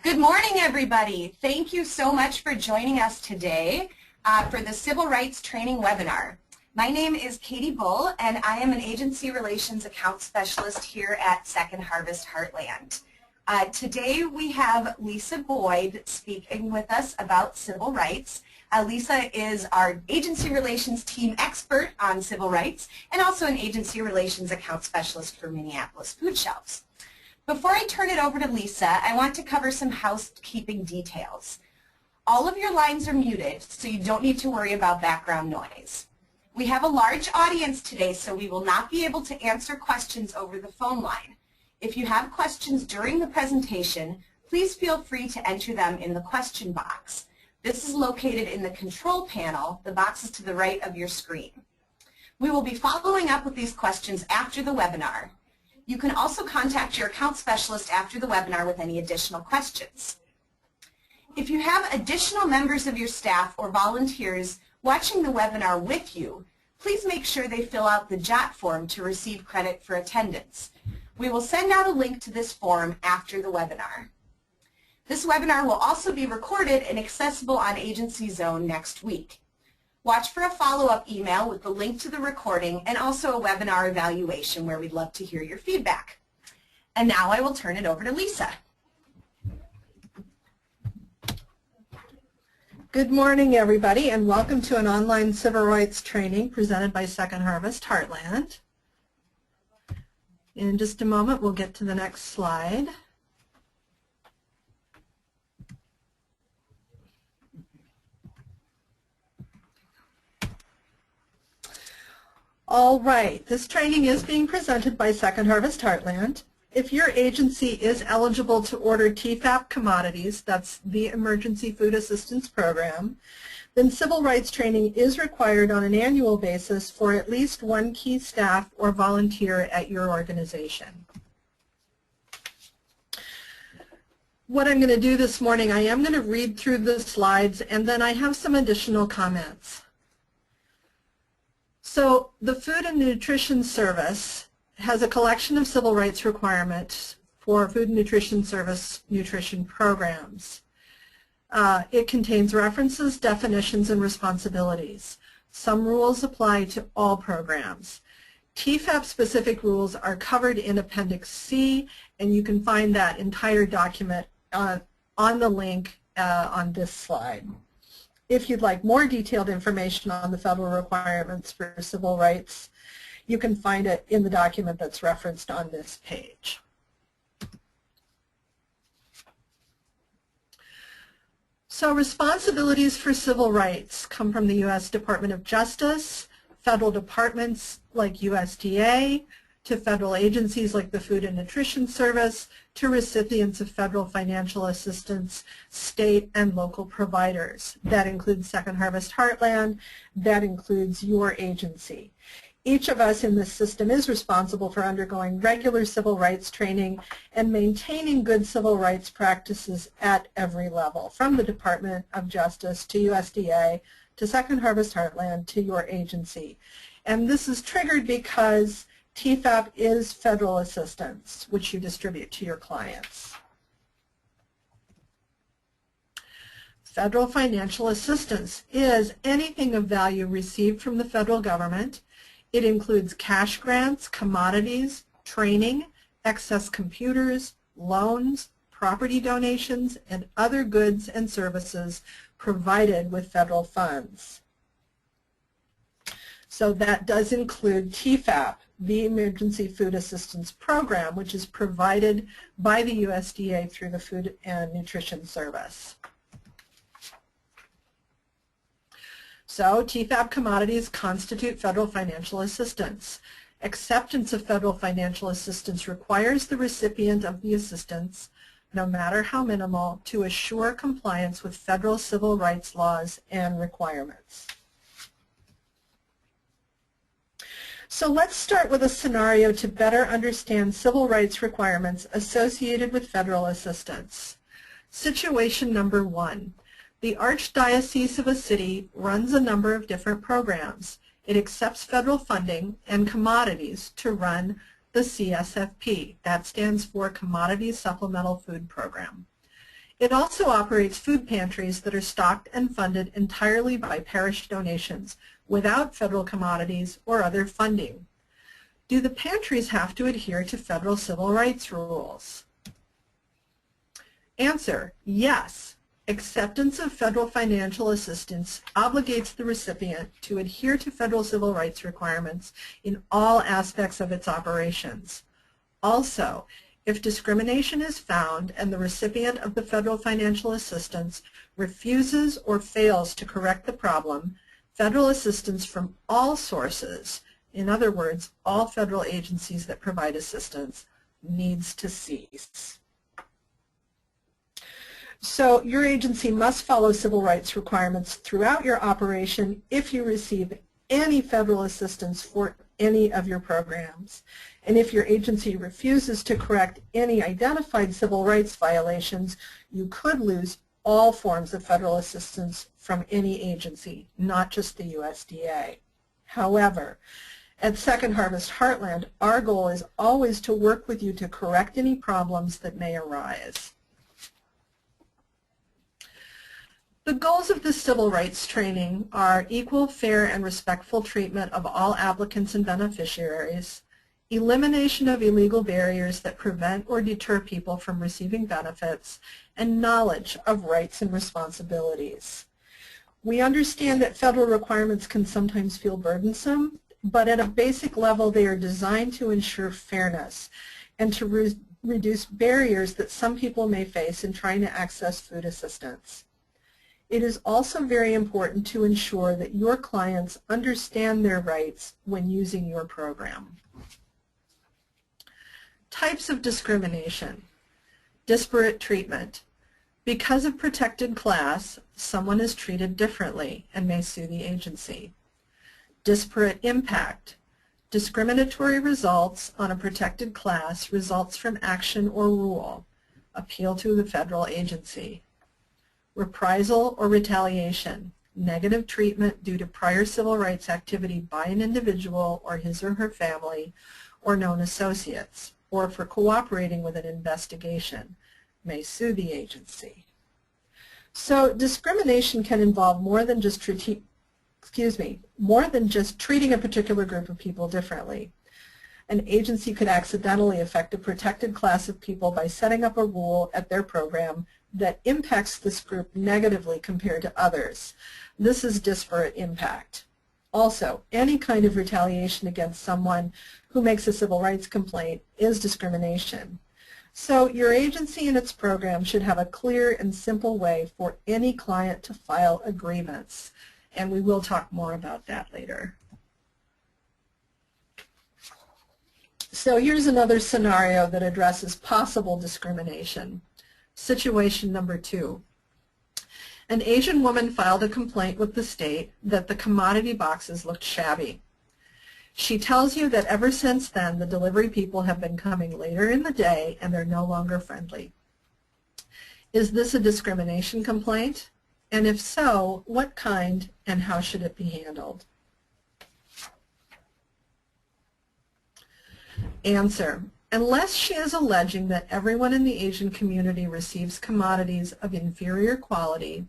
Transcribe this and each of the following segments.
Good morning, everybody. Thank you so much for joining us today for the Civil Rights Training webinar. My name is Katie Bull, and I am an Agency Relations Account Specialist here at Second Harvest Heartland. Today we have Lisa Boyd speaking with us about civil rights. Lisa is our Agency Relations Team expert on civil rights and also an Agency Relations Account Specialist for Minneapolis Food Shelves. Before I turn it over to Lisa, I want to cover some housekeeping details. All of your lines are muted, so you don't need to worry about background noise. We have a large audience today, so we will not be able to answer questions over the phone line. If you have questions during the presentation, please feel free to enter them in the question box. This is located in the control panel. The box is to the right of your screen. We will be following up with these questions after the webinar. You can also contact your account specialist after the webinar with any additional questions. If you have additional members of your staff or volunteers watching the webinar with you, please make sure they fill out the JOT form to receive credit for attendance. We will send out a link to this form after the webinar. This webinar will also be recorded and accessible on Agency Zone next week. Watch for a follow-up email with the link to the recording and also a webinar evaluation where we'd love to hear your feedback. And now I will turn it over to Lisa. Good morning, everybody, and welcome to an online civil rights training presented by Second Harvest Heartland. In just a moment, we'll get to the next slide. All right, this training is being presented by Second Harvest Heartland. If your agency is eligible to order TFAP commodities, that's the Emergency Food Assistance Program, then civil rights training is required on an annual basis for at least one key staff or volunteer at your organization. What I'm going to do this morning, I am going to read through the slides and then I have some additional comments. So the Food and Nutrition Service has a collection of civil rights requirements for Food and Nutrition Service nutrition programs. It contains references, definitions, and responsibilities. Some rules apply to all programs. TFAP-specific rules are covered in Appendix C, and you can find that entire document on the link on this slide. If you'd like more detailed information on the federal requirements for civil rights, you can find it in the document that's referenced on this page. So responsibilities for civil rights come from the U.S. Department of Justice, federal departments like USDA, to federal agencies like the Food and Nutrition Service, to recipients of federal financial assistance, state and local providers. That includes Second Harvest Heartland, that includes your agency. Each of us in this system is responsible for undergoing regular civil rights training and maintaining good civil rights practices at every level, from the Department of Justice to USDA to Second Harvest Heartland to your agency. And this is triggered because TFAP is federal assistance, which you distribute to your clients. Federal financial assistance is anything of value received from the federal government. It includes cash grants, commodities, training, excess computers, loans, property donations, and other goods and services provided with federal funds. So that does include TFAP, the Emergency Food Assistance Program, which is provided by the USDA through the Food and Nutrition Service. So TFAP commodities constitute federal financial assistance. Acceptance of federal financial assistance requires the recipient of the assistance, no matter how minimal, to assure compliance with federal civil rights laws and requirements. So let's start with a scenario to better understand civil rights requirements associated with federal assistance. Situation number 1. The Archdiocese of a city runs a number of different programs. It accepts federal funding and commodities to run the CSFP. That stands for Commodity Supplemental Food Program. It also operates food pantries that are stocked and funded entirely by parish donations without federal commodities or other funding. Do the pantries have to adhere to federal civil rights rules? Answer, yes. Acceptance of federal financial assistance obligates the recipient to adhere to federal civil rights requirements in all aspects of its operations. Also, if discrimination is found and the recipient of the federal financial assistance refuses or fails to correct the problem, federal assistance from all sources, in other words, all federal agencies that provide assistance, needs to cease. So your agency must follow civil rights requirements throughout your operation if you receive any federal assistance for any of your programs. And if your agency refuses to correct any identified civil rights violations, you could lose all forms of federal assistance from any agency, not just the USDA. However, at Second Harvest Heartland, our goal is always to work with you to correct any problems that may arise. The goals of the civil rights training are equal, fair, and respectful treatment of all applicants and beneficiaries, elimination of illegal barriers that prevent or deter people from receiving benefits, and knowledge of rights and responsibilities. We understand that federal requirements can sometimes feel burdensome, but at a basic level they are designed to ensure fairness and to reduce barriers that some people may face in trying to access food assistance. It is also very important to ensure that your clients understand their rights when using your program. Types of discrimination. Disparate treatment. Because of protected class, someone is treated differently and may sue the agency. Disparate impact. Discriminatory results on a protected class results from action or rule. Appeal to the federal agency. Reprisal or retaliation, negative treatment due to prior civil rights activity by an individual or his or her family or known associates, or for cooperating with an investigation, may sue the agency. So discrimination can involve more than just treating a particular group of people differently. An agency could accidentally affect a protected class of people by setting up a rule at their program that impacts this group negatively compared to others. This is disparate impact. Also, any kind of retaliation against someone who makes a civil rights complaint is discrimination. So your agency and its program should have a clear and simple way for any client to file a grievance, and we will talk more about that later. So here's another scenario that addresses possible discrimination. Situation number 2. An Asian woman filed a complaint with the state that the commodity boxes looked shabby. She tells you that ever since then the delivery people have been coming later in the day and they're no longer friendly. Is this a discrimination complaint? And if so, what kind and how should it be handled? Answer. Unless she is alleging that everyone in the Asian community receives commodities of inferior quality,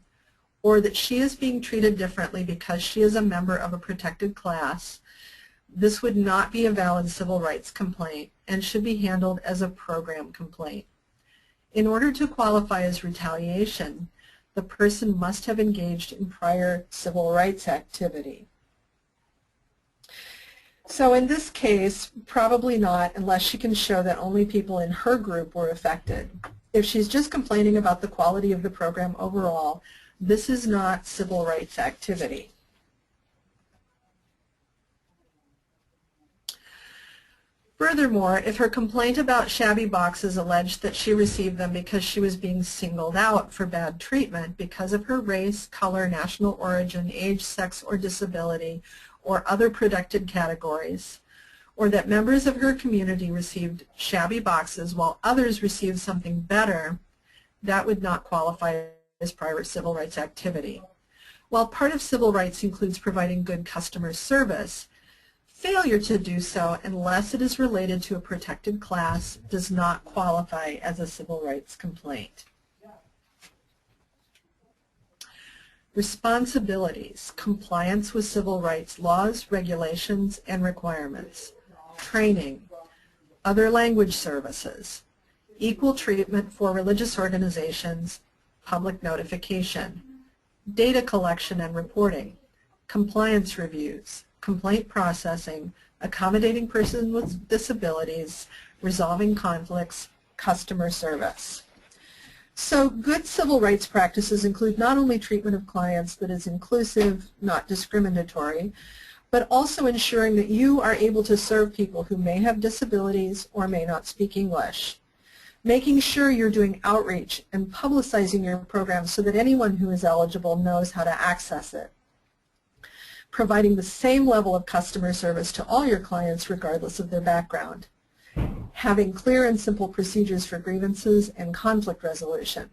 or that she is being treated differently because she is a member of a protected class, this would not be a valid civil rights complaint and should be handled as a program complaint. In order to qualify as retaliation, the person must have engaged in prior civil rights activity. So in this case, probably not, unless she can show that only people in her group were affected. If she's just complaining about the quality of the program overall, this is not civil rights activity. Furthermore, if her complaint about shabby boxes alleged that she received them because she was being singled out for bad treatment because of her race, color, national origin, age, sex, or disability, or other protected categories, or that members of her community received shabby boxes while others received something better, that would not qualify as prior civil rights activity. While part of civil rights includes providing good customer service, failure to do so unless it is related to a protected class does not qualify as a civil rights complaint. Responsibilities, compliance with civil rights laws, regulations, and requirements. Training, other language services, equal treatment for religious organizations, public notification, data collection and reporting, compliance reviews, complaint processing, accommodating persons with disabilities, resolving conflicts, customer service. So good civil rights practices include not only treatment of clients that is inclusive, not discriminatory, but also ensuring that you are able to serve people who may have disabilities or may not speak English. Making sure you're doing outreach and publicizing your program so that anyone who is eligible knows how to access it. Providing the same level of customer service to all your clients regardless of their background. Having clear and simple procedures for grievances and conflict resolution.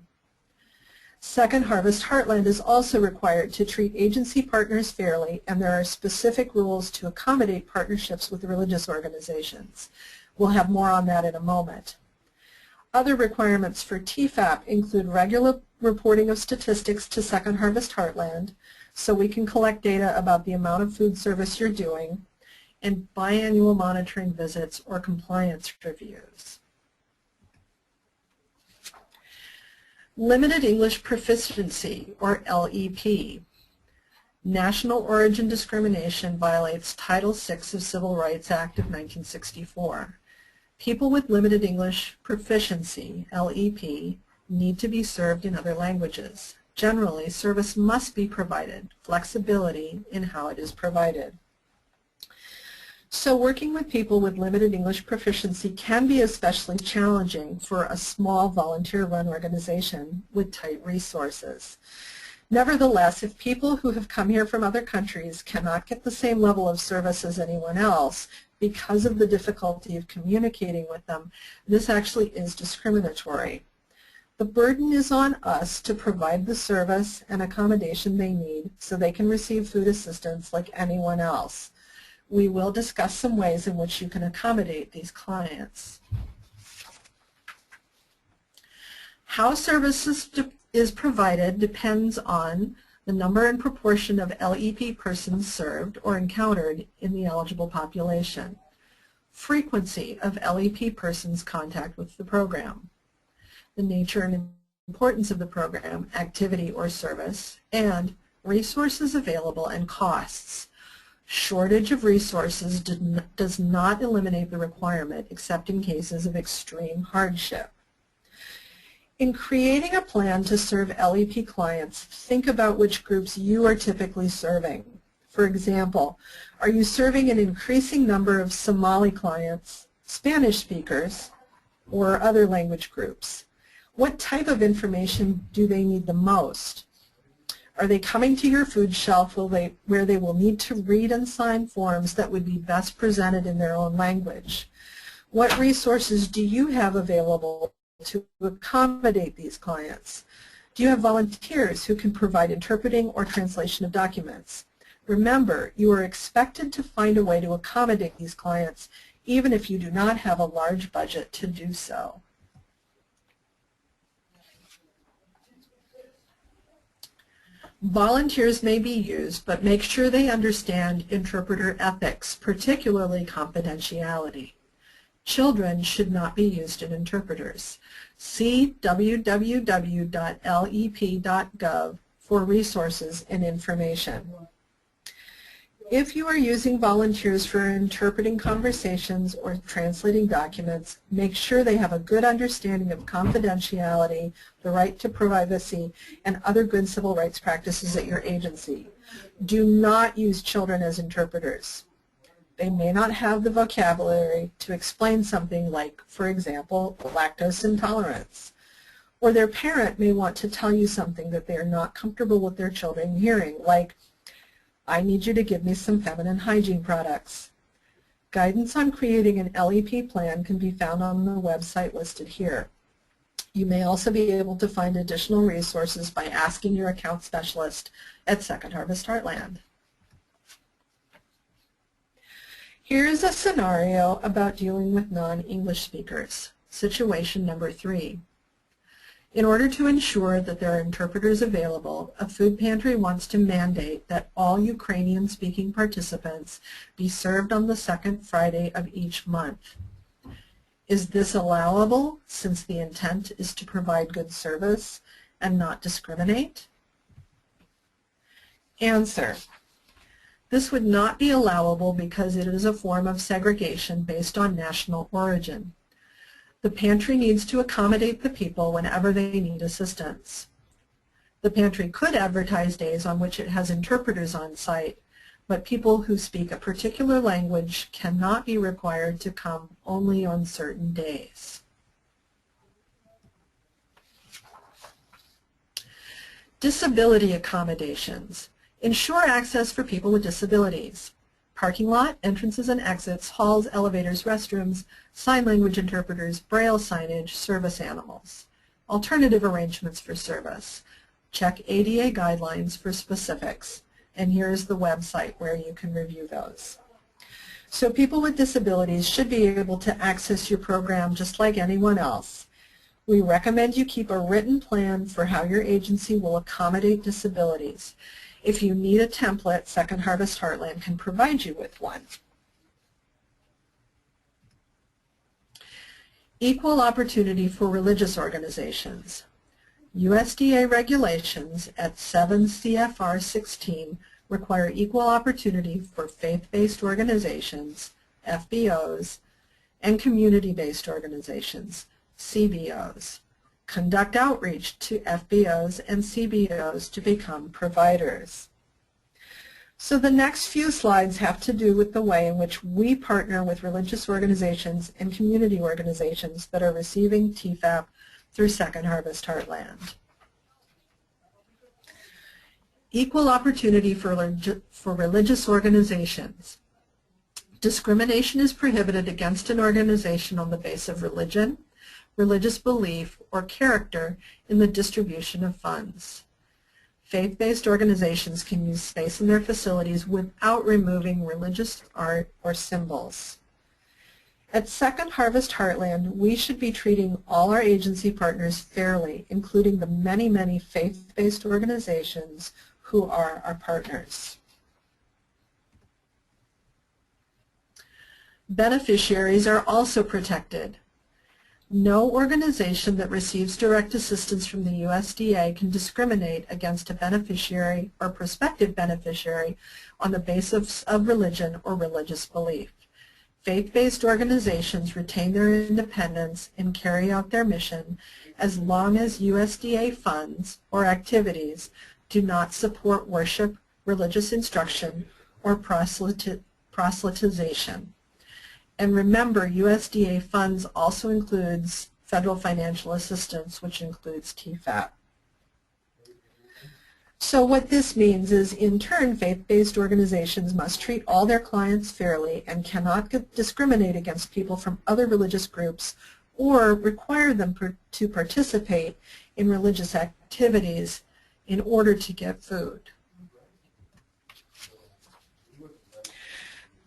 Second Harvest Heartland is also required to treat agency partners fairly, and there are specific rules to accommodate partnerships with religious organizations. We'll have more on that in a moment. Other requirements for TFAP include regular reporting of statistics to Second Harvest Heartland, so we can collect data about the amount of food service you're doing, and biannual monitoring visits or compliance reviews. Limited English Proficiency, or LEP. National origin discrimination violates Title VI of Civil Rights Act of 1964. People with limited English proficiency, LEP, need to be served in other languages. Generally, service must be provided, flexibility in how it is provided. So working with people with limited English proficiency can be especially challenging for a small volunteer-run organization with tight resources. Nevertheless, if people who have come here from other countries cannot get the same level of service as anyone else because of the difficulty of communicating with them, this actually is discriminatory. The burden is on us to provide the service and accommodation they need so they can receive food assistance like anyone else. We will discuss some ways in which you can accommodate these clients. How services is provided depends on the number and proportion of LEP persons served or encountered in the eligible population, frequency of LEP persons' contact with the program, the nature and importance of the program, activity, or service, and resources available and costs. Shortage of resources does not eliminate the requirement except in cases of extreme hardship. In creating a plan to serve LEP clients, think about which groups you are typically serving. For example, are you serving an increasing number of Somali clients, Spanish speakers, or other language groups? What type of information do they need the most? Are they coming to your food shelf where they will need to read and sign forms that would be best presented in their own language? What resources do you have available to accommodate these clients? Do you have volunteers who can provide interpreting or translation of documents? Remember, you are expected to find a way to accommodate these clients even if you do not have a large budget to do so. Volunteers may be used, but make sure they understand interpreter ethics, particularly confidentiality. Children should not be used as interpreters. See www.lep.gov for resources and information. If you are using volunteers for interpreting conversations or translating documents, make sure they have a good understanding of confidentiality, the right to privacy, and other good civil rights practices at your agency. Do not use children as interpreters. They may not have the vocabulary to explain something like, for example, lactose intolerance. Or their parent may want to tell you something that they are not comfortable with their children hearing, like, I need you to give me some feminine hygiene products. Guidance on creating an LEP plan can be found on the website listed here. You may also be able to find additional resources by asking your account specialist at Second Harvest Heartland. Here is a scenario about dealing with non-English speakers. Situation number 3. In order to ensure that there are interpreters available, a food pantry wants to mandate that all Ukrainian-speaking participants be served on the second Friday of each month. Is this allowable, since the intent is to provide good service and not discriminate? Answer. This would not be allowable because it is a form of segregation based on national origin. The pantry needs to accommodate the people whenever they need assistance. The pantry could advertise days on which it has interpreters on site, but people who speak a particular language cannot be required to come only on certain days. Disability accommodations. Ensure access for people with disabilities. Parking lot, entrances and exits, halls, elevators, restrooms, sign language interpreters, braille signage, service animals. Alternative arrangements for service. Check ADA guidelines for specifics. And here is the website where you can review those. So people with disabilities should be able to access your program just like anyone else. We recommend you keep a written plan for how your agency will accommodate disabilities. If you need a template, Second Harvest Heartland can provide you with one. Equal opportunity for religious organizations. USDA regulations at 7 CFR 16 require equal opportunity for faith-based organizations, FBOs, and community-based organizations, CBOs. Conduct outreach to FBOs and CBOs to become providers. So the next few slides have to do with the way in which we partner with religious organizations and community organizations that are receiving TFAP through Second Harvest Heartland. Equal opportunity for religious organizations. Discrimination is prohibited against an organization on the basis of religion, religious belief, or character in the distribution of funds. Faith-based organizations can use space in their facilities without removing religious art or symbols. At Second Harvest Heartland, we should be treating all our agency partners fairly, including the many, many faith-based organizations who are our partners. Beneficiaries are also protected. No organization that receives direct assistance from the USDA can discriminate against a beneficiary or prospective beneficiary on the basis of religion or religious belief. Faith-based organizations retain their independence and carry out their mission as long as USDA funds or activities do not support worship, religious instruction, or proselytization. And remember, USDA funds also includes federal financial assistance, which includes TFAP. So what this means is, in turn, faith-based organizations must treat all their clients fairly and cannot discriminate against people from other religious groups or require them to participate in religious activities in order to get food.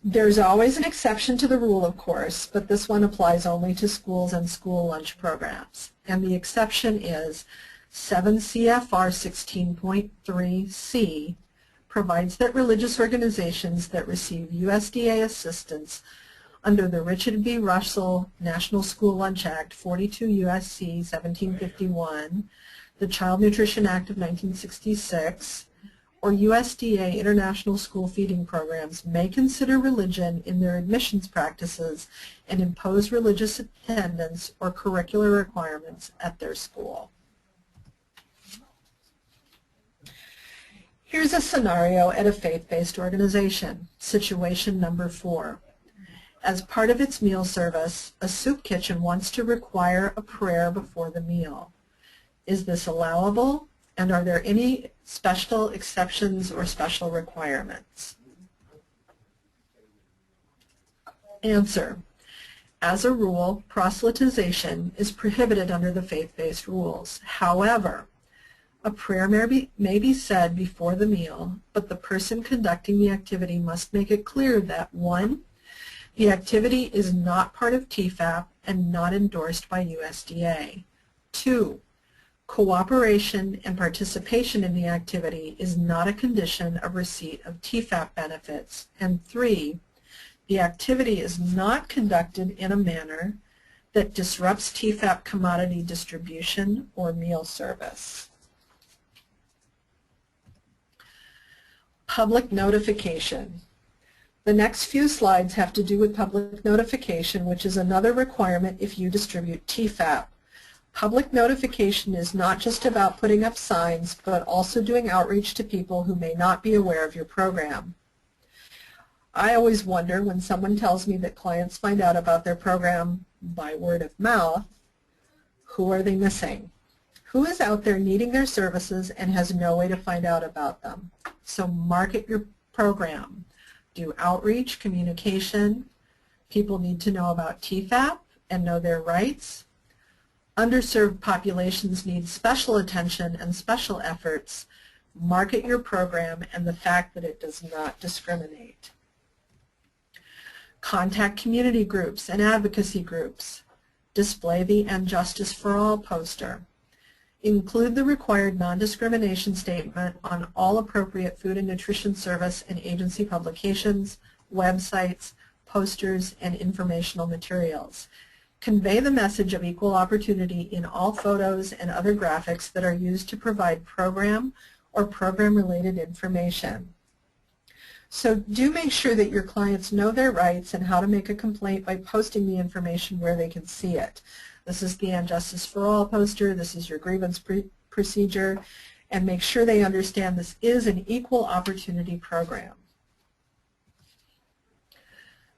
There's always an exception to the rule, of course, but this one applies only to schools and school lunch programs. And the exception is 7 CFR 16.3c provides that religious organizations that receive USDA assistance under the Richard B. Russell National School Lunch Act, 42 U.S.C. 1751, the Child Nutrition Act of 1966, or USDA International School Feeding Programs may consider religion in their admissions practices and impose religious attendance or curricular requirements at their school. Here's a scenario at a faith-based organization, situation number 4. As part of its meal service, a soup kitchen wants to require a prayer before the meal. Is this allowable? And are there any special exceptions or special requirements? Answer. As a rule, proselytization is prohibited under the faith-based rules. However, a prayer may be said before the meal, but the person conducting the activity must make it clear that 1, the activity is not part of TFAP and not endorsed by USDA. 2, Cooperation and participation in the activity is not a condition of receipt of TFAP benefits. And 3, the activity is not conducted in a manner that disrupts TFAP commodity distribution or meal service. Public notification. The next few slides have to do with public notification, which is another requirement if you distribute TFAP. Public notification is not just about putting up signs, but also doing outreach to people who may not be aware of your program. I always wonder when someone tells me that clients find out about their program by word of mouth, who are they missing? Who is out there needing their services and has no way to find out about them? So market your program. Do outreach, communication. People need to know about TFAP and know their rights. Underserved populations need special attention and special efforts. Market your program and the fact that it does not discriminate. Contact community groups and advocacy groups. Display the End Justice for All poster. Include the required non-discrimination statement on all appropriate food and nutrition service and agency publications, websites, posters, and informational materials. Convey the message of equal opportunity in all photos and other graphics that are used to provide program or program-related information. So do make sure that your clients know their rights and how to make a complaint by posting the information where they can see it. This is the End Justice for All poster, this is your grievance procedure, and make sure they understand this is an equal opportunity program.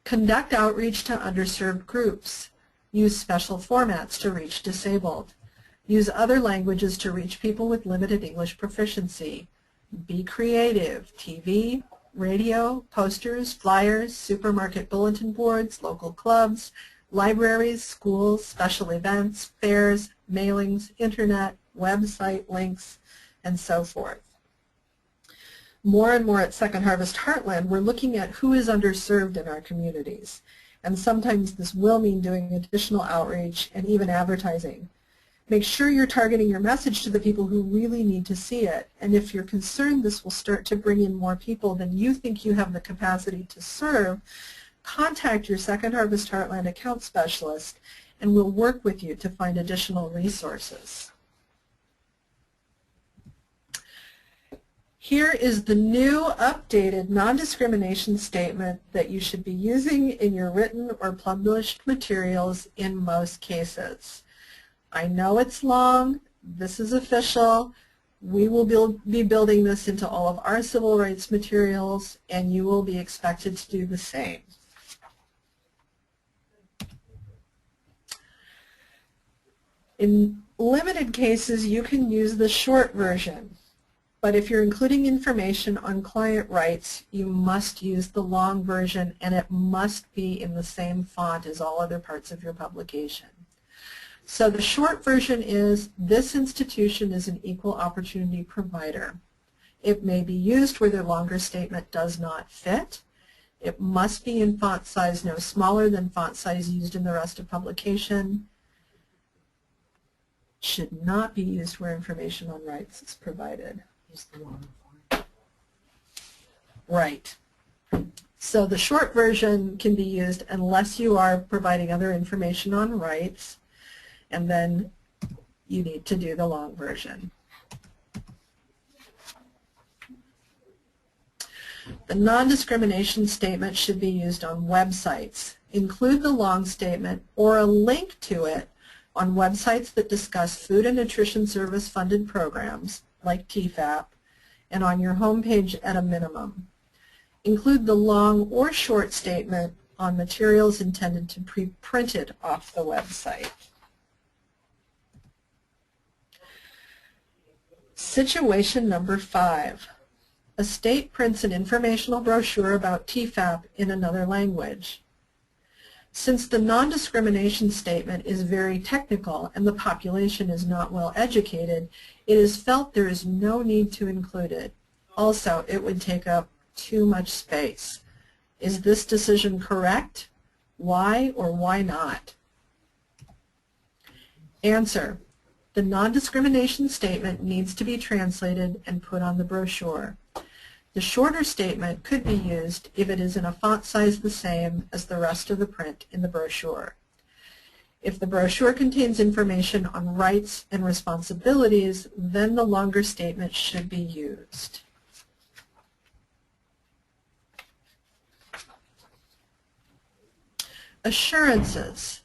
Conduct outreach to underserved groups. Use special formats to reach disabled. Use other languages to reach people with limited English proficiency. Be creative. TV, radio, posters, flyers, supermarket bulletin boards, local clubs, libraries, schools, special events, fairs, mailings, internet, website links, and so forth. More and more at Second Harvest Heartland, we're looking at who is underserved in our communities. And sometimes this will mean doing additional outreach and even advertising. Make sure you're targeting your message to the people who really need to see it. And if you're concerned this will start to bring in more people than you think you have the capacity to serve, contact your Second Harvest Heartland account specialist and we'll work with you to find additional resources. Here is the new updated non-discrimination statement that you should be using in your written or published materials in most cases. I know it's long. This is official. We will be building this into all of our civil rights materials, and you will be expected to do the same. In limited cases, you can use the short version. But if you're including information on client rights, you must use the long version, and it must be in the same font as all other parts of your publication. So the short version is, this institution is an equal opportunity provider. It may be used where the longer statement does not fit. It must be in font size no smaller than font size used in the rest of publication. Should not be used where information on rights is provided. Right. So the short version can be used unless you are providing other information on rights, and then you need to do the long version. The non-discrimination statement should be used on websites. Include the long statement or a link to it on websites that discuss food and nutrition service funded programs like TFAP, and on your homepage at a minimum. Include the long or short statement on materials intended to be printed off the website. Situation number 5. A state prints an informational brochure about TFAP in another language. Since the non-discrimination statement is very technical and the population is not well educated, it is felt there is no need to include it. Also, it would take up too much space. Is this decision correct? Why or why not? Answer. The non-discrimination statement needs to be translated and put on the brochure. The shorter statement could be used if it is in a font size the same as the rest of the print in the brochure. If the brochure contains information on rights and responsibilities, then the longer statement should be used. Assurances.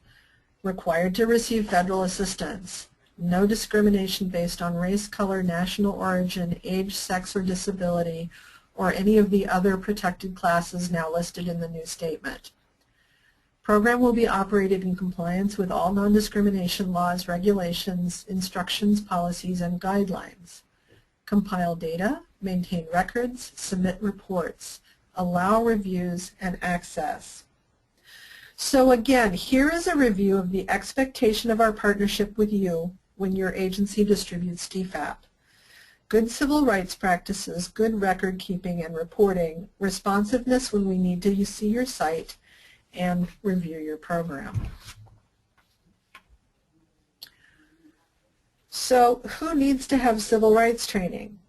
Required to receive federal assistance. No discrimination based on race, color, national origin, age, sex, or disability, or any of the other protected classes now listed in the new statement. Program will be operated in compliance with all non-discrimination laws, regulations, instructions, policies, and guidelines. Compile data, maintain records, submit reports, allow reviews, and access. So again, here is a review of the expectation of our partnership with you when your agency distributes DFAP. Good civil rights practices, good record keeping and reporting, responsiveness when we need to see your site, and review your program. So who needs to have civil rights training?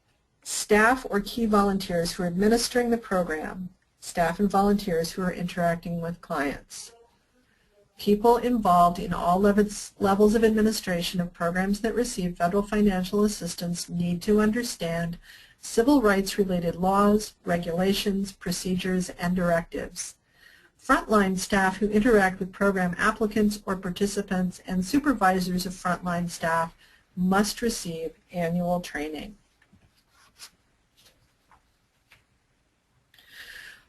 Staff or key volunteers who are administering the program, staff and volunteers who are interacting with clients. People involved in all levels of administration of programs that receive federal financial assistance need to understand civil rights-related laws, regulations, procedures, and directives. Frontline staff who interact with program applicants or participants and supervisors of frontline staff must receive annual training.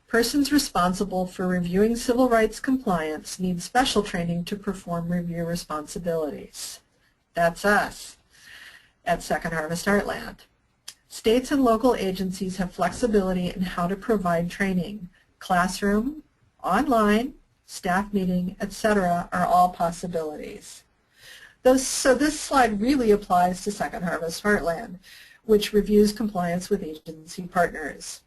Persons responsible for reviewing civil rights compliance need special training to perform review responsibilities. That's us at Second Harvest Heartland. States and local agencies have flexibility in how to provide training. Classroom, online, staff meeting, etc. are all possibilities. So this slide really applies to Second Harvest Heartland, which reviews compliance with agency partners.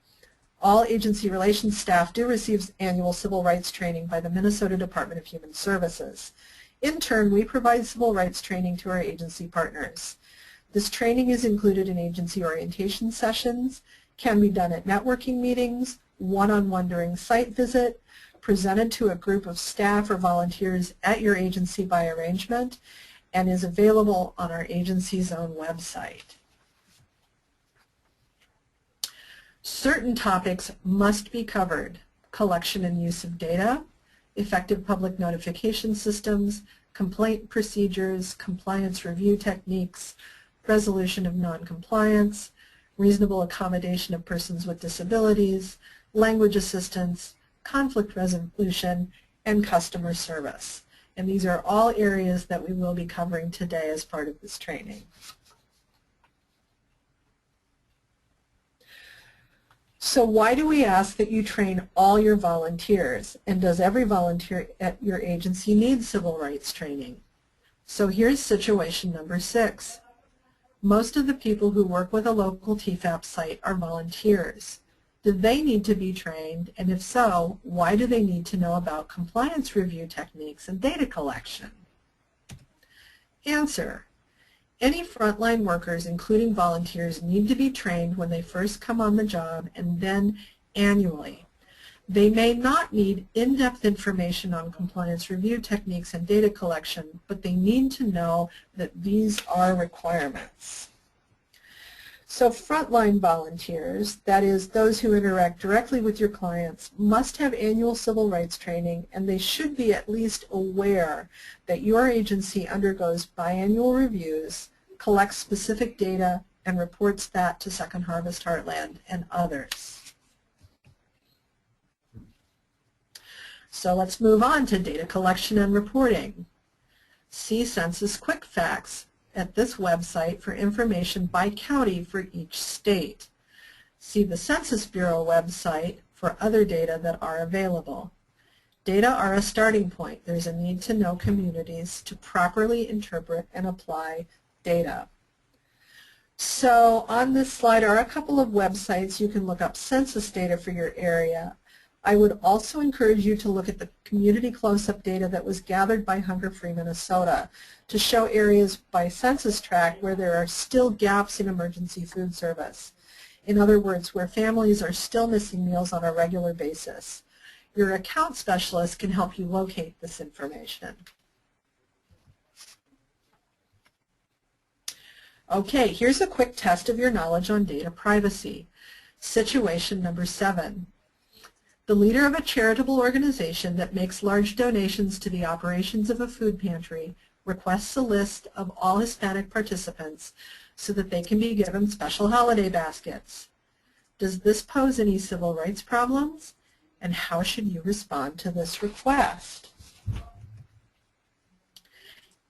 All agency relations staff do receive annual civil rights training by the Minnesota Department of Human Services. In turn, we provide civil rights training to our agency partners. This training is included in agency orientation sessions, can be done at networking meetings, one-on-one during site visit, presented to a group of staff or volunteers at your agency by arrangement, and is available on our agency's own website. Certain topics must be covered: collection and use of data, effective public notification systems, complaint procedures, compliance review techniques, resolution of noncompliance, reasonable accommodation of persons with disabilities, language assistance, conflict resolution, and customer service. And these are all areas that we will be covering today as part of this training. So why do we ask that you train all your volunteers? And does every volunteer at your agency need civil rights training? So here's situation number 6. Most of the people who work with a local TFAP site are volunteers. Do they need to be trained? And if so, why do they need to know about compliance review techniques and data collection? Answer: any frontline workers, including volunteers, need to be trained when they first come on the job and then annually. They may not need in-depth information on compliance review techniques and data collection, but they need to know that these are requirements. So frontline volunteers, that is those who interact directly with your clients, must have annual civil rights training, and they should be at least aware that your agency undergoes biannual reviews, collects specific data, and reports that to Second Harvest Heartland and others. So let's move on to data collection and reporting. See Census Quick Facts at this website for information by county for each state. See the Census Bureau website for other data that are available. Data are a starting point. There's a need to know communities to properly interpret and apply data. So on this slide are a couple of websites you can look up census data for your area. I would also encourage you to look at the community close-up data that was gathered by Hunger Free Minnesota to show areas by census tract where there are still gaps in emergency food service. In other words, where families are still missing meals on a regular basis. Your account specialist can help you locate this information. Okay, here's a quick test of your knowledge on data privacy. Situation number 7. The leader of a charitable organization that makes large donations to the operations of a food pantry requests a list of all Hispanic participants so that they can be given special holiday baskets. Does this pose any civil rights problems? And how should you respond to this request?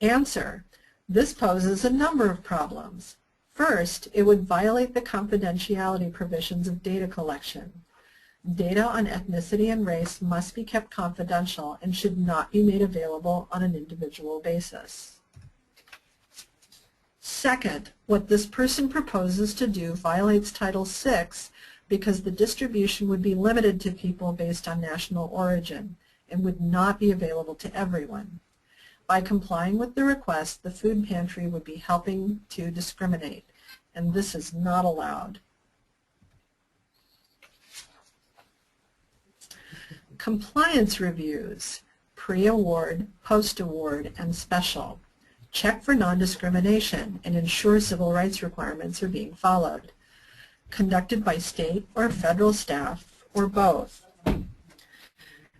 Answer. This poses a number of problems. First, it would violate the confidentiality provisions of data collection. Data on ethnicity and race must be kept confidential and should not be made available on an individual basis. Second, what this person proposes to do violates Title VI because the distribution would be limited to people based on national origin and would not be available to everyone. By complying with the request, the food pantry would be helping to discriminate, and this is not allowed. Compliance reviews, pre-award, post-award, and special. Check for non-discrimination and ensure civil rights requirements are being followed. Conducted by state or federal staff, or both.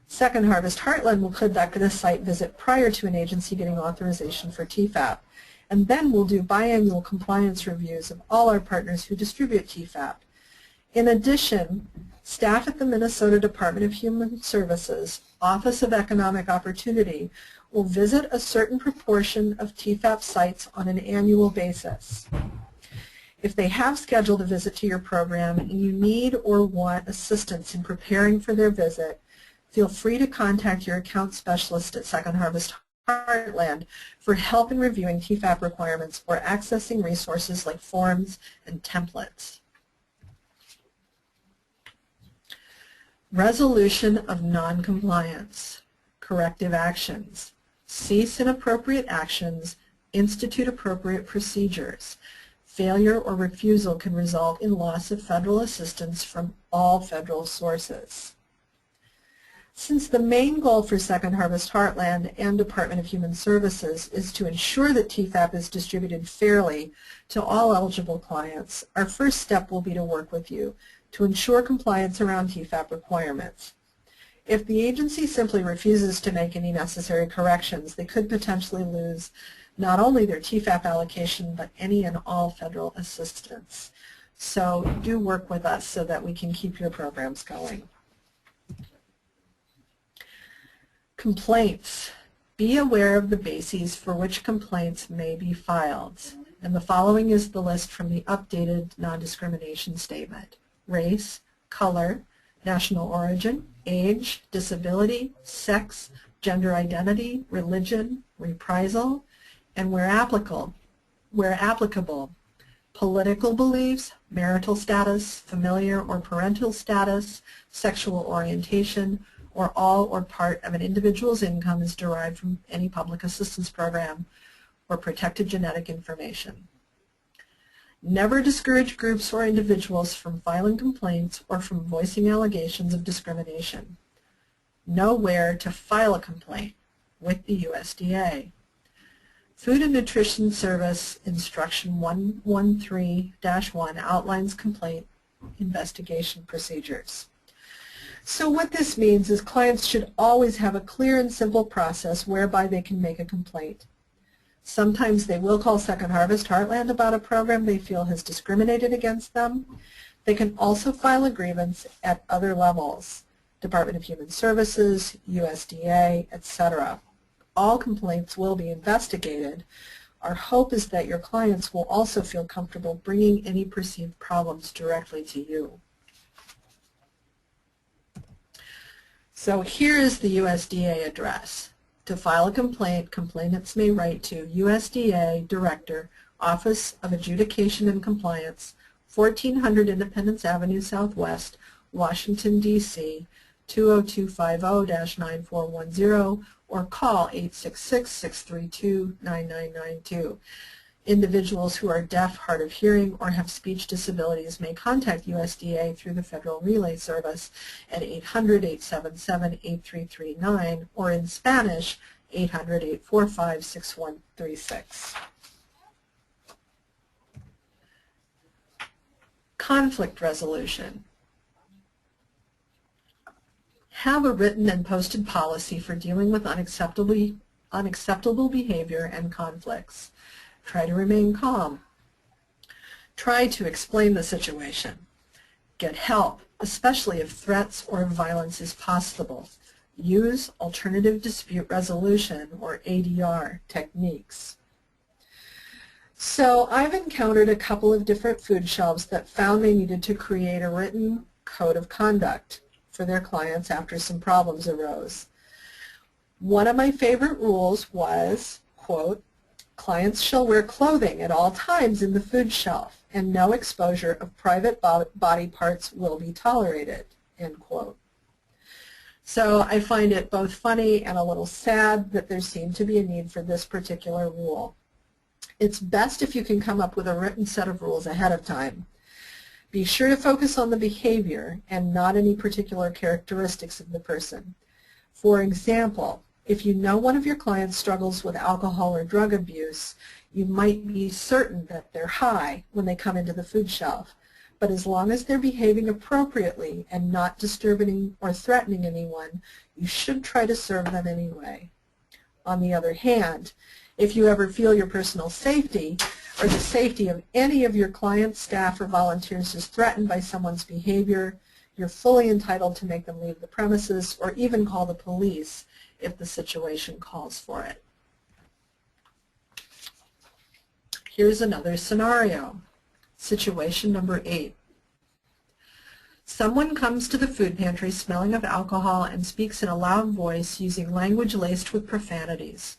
Second Harvest Heartland will conduct a site visit prior to an agency getting authorization for TFAP, and then we'll do biannual compliance reviews of all our partners who distribute TFAP. In addition, staff at the Minnesota Department of Human Services Office of Economic Opportunity will visit a certain proportion of TFAP sites on an annual basis. If they have scheduled a visit to your program and you need or want assistance in preparing for their visit, feel free to contact your account specialist at Second Harvest Heartland for help in reviewing TFAP requirements or accessing resources like forms and templates. Resolution of noncompliance. Corrective actions. Cease inappropriate actions. Institute appropriate procedures. Failure or refusal can result in loss of federal assistance from all federal sources. Since the main goal for Second Harvest Heartland and Department of Human Services is to ensure that TFAP is distributed fairly to all eligible clients, our first step will be to work with you to ensure compliance around TFAP requirements. If the agency simply refuses to make any necessary corrections, they could potentially lose not only their TFAP allocation, but any and all federal assistance. So do work with us so that we can keep your programs going. Complaints. Be aware of the bases for which complaints may be filed. And the following is the list from the updated non-discrimination statement. Race, color, national origin, age, disability, sex, gender identity, religion, reprisal, and where applicable, political beliefs, marital status, familiar or parental status, sexual orientation, or all or part of an individual's income is derived from any public assistance program or protected genetic information. Never discourage groups or individuals from filing complaints or from voicing allegations of discrimination. Know where to file a complaint with the USDA. Food and Nutrition Service Instruction 113-1 outlines complaint investigation procedures. So what this means is clients should always have a clear and simple process whereby they can make a complaint. Sometimes they will call Second Harvest Heartland about a program they feel has discriminated against them. They can also file a grievance at other levels, Department of Human Services, USDA, etc. All complaints will be investigated. Our hope is that your clients will also feel comfortable bringing any perceived problems directly to you. So here is the USDA address. To file a complaint, complainants may write to USDA Director, Office of Adjudication and Compliance, 1400 Independence Avenue Southwest, Washington, D.C., 20250-9410 or call 866-632-9992. Individuals who are deaf, hard of hearing, or have speech disabilities may contact USDA through the Federal Relay Service at 800-877-8339 or in Spanish 800-845-6136. Conflict resolution. Have a written and posted policy for dealing with unacceptable behavior and conflicts. Try to remain calm. Try to explain the situation. Get help, especially if threats or violence is possible. Use alternative dispute resolution, or ADR, techniques. So I've encountered a couple of different food shelves that found they needed to create a written code of conduct for their clients after some problems arose. One of my favorite rules was, quote, clients shall wear clothing at all times in the food shelf and no exposure of private body parts will be tolerated, end quote. So I find it both funny and a little sad that there seemed to be a need for this particular rule. It's best if you can come up with a written set of rules ahead of time. Be sure to focus on the behavior and not any particular characteristics of the person. For example, if you know one of your clients struggles with alcohol or drug abuse, you might be certain that they're high when they come into the food shelf. But as long as they're behaving appropriately and not disturbing or threatening anyone, you should try to serve them anyway. On the other hand, if you ever feel your personal safety or the safety of any of your clients, staff, or volunteers is threatened by someone's behavior, you're fully entitled to make them leave the premises or even call the police if the situation calls for it. Here's another scenario. Situation number 8. Someone comes to the food pantry smelling of alcohol and speaks in a loud voice using language laced with profanities.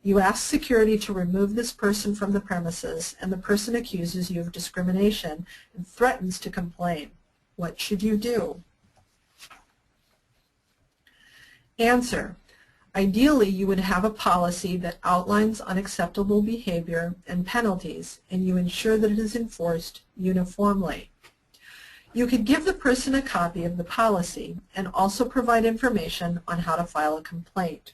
You ask security to remove this person from the premises, and the person accuses you of discrimination and threatens to complain. What should you do? Answer. Ideally, you would have a policy that outlines unacceptable behavior and penalties, and you ensure that it is enforced uniformly. You could give the person a copy of the policy and also provide information on how to file a complaint.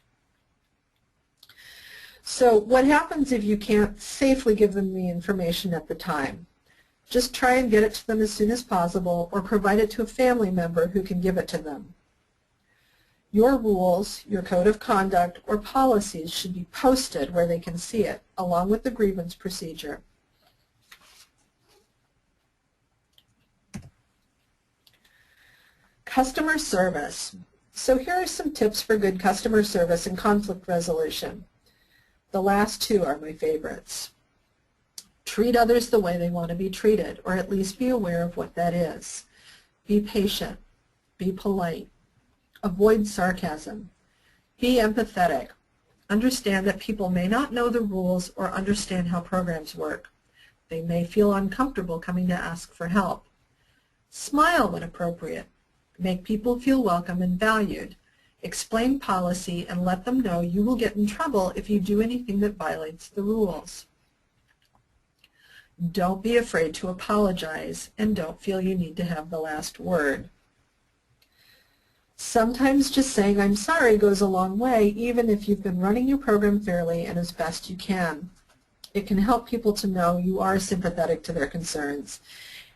So what happens if you can't safely give them the information at the time? Just try and get it to them as soon as possible or provide it to a family member who can give it to them. Your rules, your code of conduct, or policies should be posted where they can see it, along with the grievance procedure. Customer service. So here are some tips for good customer service and conflict resolution. The last two are my favorites. Treat others the way they want to be treated, or at least be aware of what that is. Be patient. Be polite. Avoid sarcasm. Be empathetic. Understand that people may not know the rules or understand how programs work. They may feel uncomfortable coming to ask for help. Smile when appropriate. Make people feel welcome and valued. Explain policy and let them know you will get in trouble if you do anything that violates the rules. Don't be afraid to apologize and don't feel you need to have the last word. Sometimes just saying I'm sorry goes a long way, even if you've been running your program fairly and as best you can. It can help people to know you are sympathetic to their concerns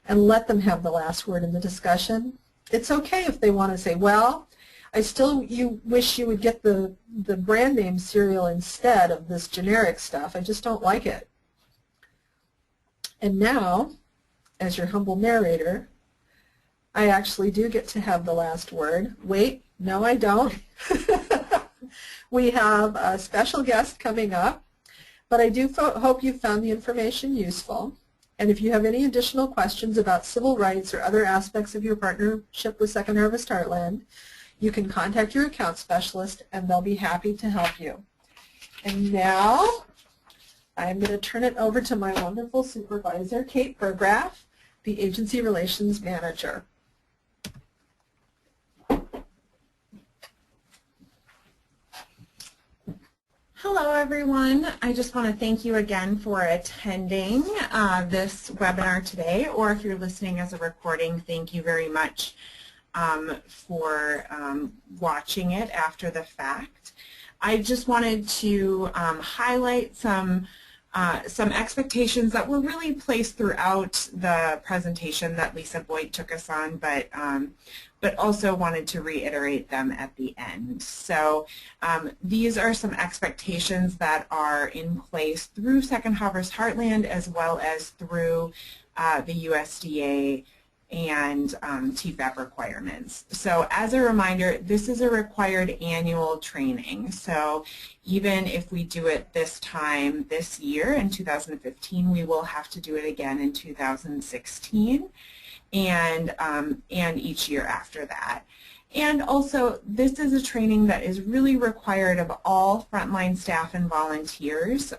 and let them have the last word in the discussion. It's okay if they want to say, well, you wish you would get the brand name cereal instead of this generic stuff. I just don't like it. And now, as your humble narrator, I actually do get to have the last word. Wait, no I don't. We have a special guest coming up, but I do hope you found the information useful. And if you have any additional questions about civil rights or other aspects of your partnership with Second Harvest Heartland, you can contact your account specialist and they'll be happy to help you. And now I'm going to turn it over to my wonderful supervisor, Kate Burgraff, the Agency Relations Manager. Hello everyone. I just want to thank you again for attending this webinar today, or if you're listening as a recording, thank you very much for watching it after the fact. I just wanted to highlight some expectations that were really placed throughout the presentation that Lisa Boyd took us on, but also wanted to reiterate them at the end. So these are some expectations that are in place through Second Harvest Heartland as well as through the USDA and TFAP requirements. So as a reminder, this is a required annual training. So even if we do it this time this year in 2015, we will have to do it again in 2016 and each year after that. And also, this is a training that is really required of all frontline staff and volunteers.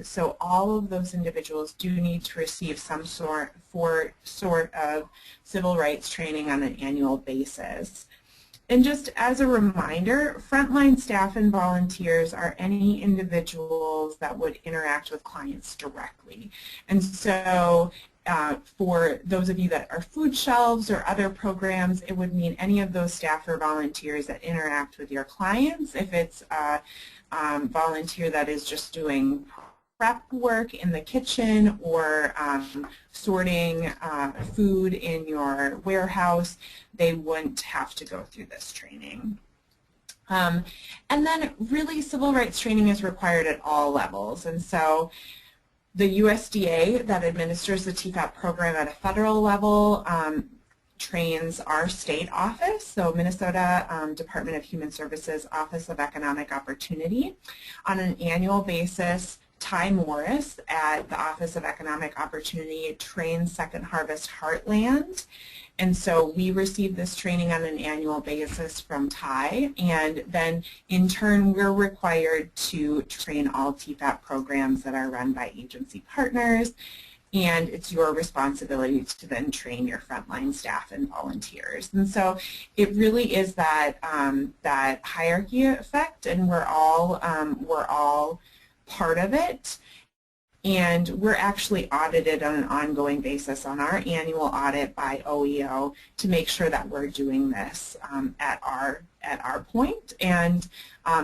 So all of those individuals do need to receive some sort of civil rights training on an annual basis. And just as a reminder, frontline staff and volunteers are any individuals that would interact with clients directly. And so for those of you that are food shelves or other programs, it would mean any of those staff or volunteers that interact with your clients. If it's a volunteer that is just doing prep work in the kitchen or sorting food in your warehouse, they wouldn't have to go through this training. And then really civil rights training is required at all levels. And so the USDA that administers the TFAP program at a federal level trains our state office, so Minnesota Department of Human Services Office of Economic Opportunity. On an annual basis, Ty Morris at the Office of Economic Opportunity trains Second Harvest Heartland. And so we receive this training on an annual basis from Ty, and then in turn we're required to train all TFAP programs that are run by agency partners, and it's your responsibility to then train your frontline staff and volunteers. And so it really is that that hierarchy effect, and we're all part of it. And we're actually audited on an ongoing basis on our annual audit by OEO to make sure that we're doing this at our point. And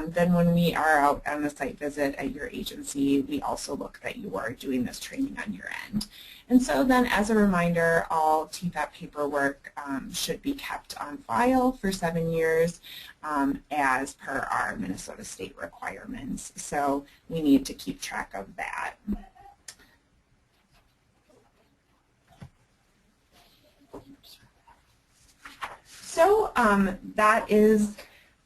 then when we are out on a site visit at your agency, we also look that you are doing this training on your end. And so then as a reminder, all TFAP paperwork should be kept on file for 7 years as per our Minnesota state requirements. So we need to keep track of that. So that is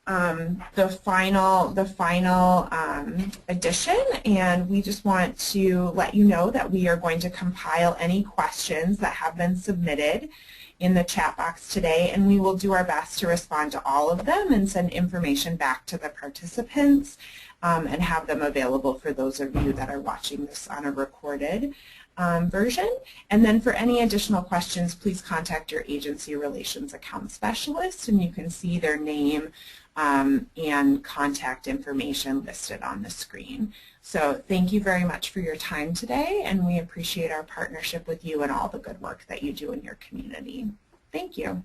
the final edition, and we just want to let you know that we are going to compile any questions that have been submitted in the chat box today, and we will do our best to respond to all of them and send information back to the participants and have them available for those of you that are watching this on a recorded version. And then for any additional questions, please contact your agency relations account specialist, and you can see their name and contact information listed on the screen. So thank you very much for your time today, and we appreciate our partnership with you and all the good work that you do in your community. Thank you.